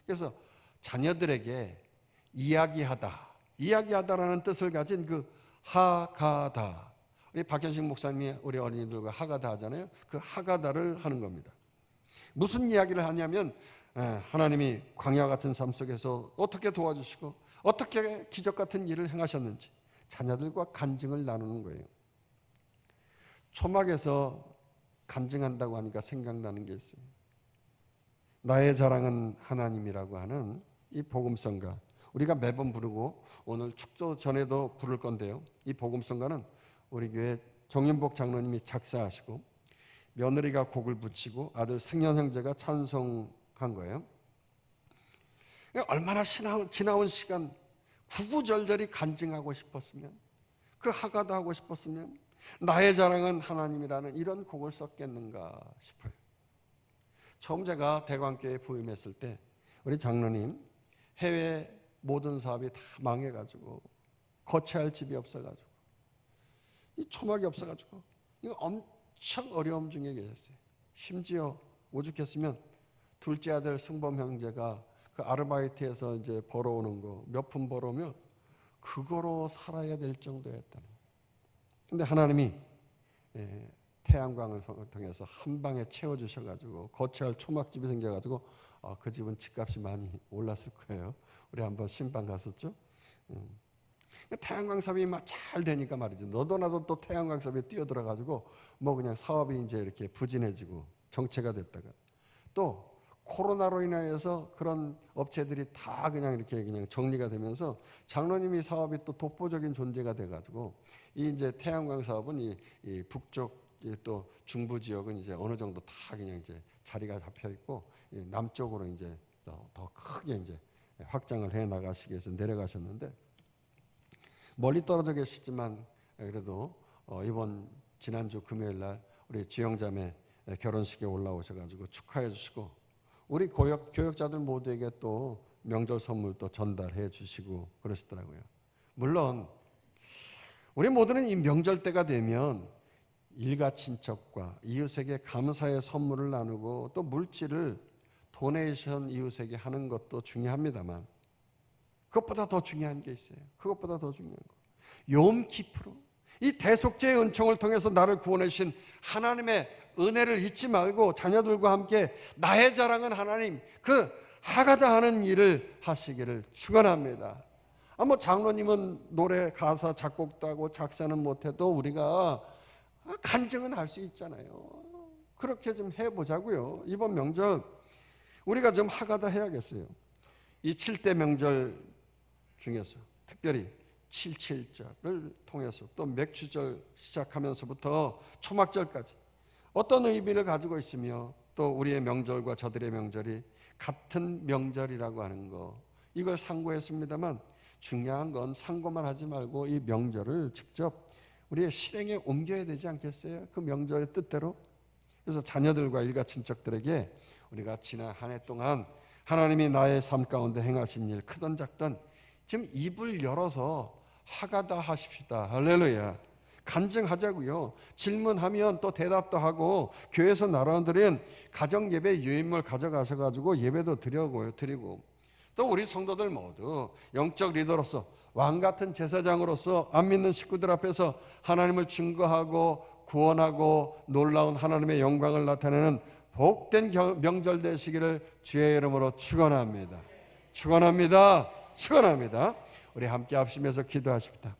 그래서 자녀들에게 이야기하다라는 뜻을 가진 그 하가다, 우리 박현식 목사님이 우리 어린이들과 하가다 하잖아요. 그 하가다를 하는 겁니다. 무슨 이야기를 하냐면 하나님이 광야 같은 삶 속에서 어떻게 도와주시고 어떻게 기적 같은 일을 행하셨는지 자녀들과 간증을 나누는 거예요. 초막에서 간증한다고 하니까 생각나는 게 있어요. 나의 자랑은 하나님이라고 하는 이 복음성가, 우리가 매번 부르고 오늘 축조 전에도 부를 건데요. 이 복음성가는 우리 교회 정윤복 장로님이 작사하시고 며느리가 곡을 붙이고 아들 승현 형제가 찬송한 거예요. 얼마나 지나온 시간, 구구절절히 간증하고 싶었으면, 그 하가도 하고 싶었으면 나의 자랑은 하나님이라는 이런 곡을 썼겠는가 싶어요. 처음 제가 대광교회에 부임했을 때 우리 장로님 해외 모든 사업이 다 망해가지고 거처할 집이 없어가지고 이 초막이 없어가지고 이거 엄청 어려움 중에 계셨어요. 심지어 오죽했으면 둘째 아들 승범 형제가 그 아르바이트에서 이제 벌어오는 거 몇 푼 벌어오면 그거로 살아야 될 정도였다는 거예요. 근데 하나님이 태양광을 통해서 한 방에 채워주셔가지고 거처할 초막집이 생겨가지고 그 집은 집값이 많이 올랐을 거예요. 우리 한번 신방 갔었죠. 태양광 사업이 막 잘 되니까 말이죠. 너도 나도 또 태양광 사업에 뛰어들어가지고 뭐 그냥 사업이 이제 이렇게 부진해지고 정체가 됐다가 또 코로나로 인해서 그런 업체들이 다 그냥 이렇게 그냥 정리가 되면서 장로님이 사업이 또 독보적인 존재가 돼가지고 이 이제 태양광 사업은 이 북쪽 또 중부 지역은 이제 어느 정도 다 그냥 이제 자리가 잡혀 있고 남쪽으로 이제 더 크게 이제 확장을 해 나가시기 위해서 내려가셨는데 멀리 떨어져 계시지만 그래도 이번 지난주 금요일 날 우리 주영자매 결혼식에 올라오셔가지고 축하해 주시고 우리 교역자들 모두에게 또 명절 선물도 전달해 주시고 그러시더라고요. 물론 우리 모두는 이 명절 때가 되면 일가 친척과 이웃에게 감사의 선물을 나누고 또 물질을 도네이션 이웃에게 하는 것도 중요합니다만 그것보다 더 중요한 게 있어요. 그것보다 더 중요한 거. 욤키프로 이 대속죄의 은총을 통해서 나를 구원해 주신 하나님의 은혜를 잊지 말고 자녀들과 함께 나의 자랑은 하나님, 그 하가다 하는 일을 하시기를 축원합니다. 뭐 장로님은 노래 가사 작곡도 하고 작사는 못해도 우리가 간증은 할 수 있잖아요. 그렇게 좀 해보자고요. 이번 명절 우리가 좀 하가다 해야겠어요. 이 7대 명절 중에서 특별히 7.7절을 통해서 또 맥주절 시작하면서부터 초막절까지 어떤 의미를 가지고 있으며 또 우리의 명절과 저들의 명절이 같은 명절이라고 하는 거, 이걸 상고했습니다만 중요한 건 상고만 하지 말고 이 명절을 직접 우리의 실행에 옮겨야 되지 않겠어요? 그 명절의 뜻대로. 그래서 자녀들과 일가 친척들에게 우리가 지난 한 해 동안 하나님이 나의 삶 가운데 행하신 일 크든 작든 지금 입을 열어서 하가다 하십시다. 할렐루야. 간증하자고요. 질문하면 또 대답도 하고 교회에서 나눠드린 가정예배 유인물 가져가셔가지고 예배도 드리고 또 우리 성도들 모두 영적 리더로서 왕같은 제사장으로서 안 믿는 식구들 앞에서 하나님을 증거하고 구원하고 놀라운 하나님의 영광을 나타내는 복된 명절 되시기를 주의 이름으로 축원합니다. 축원합니다. 축원합니다. 우리 함께 합심해서 기도하십시다.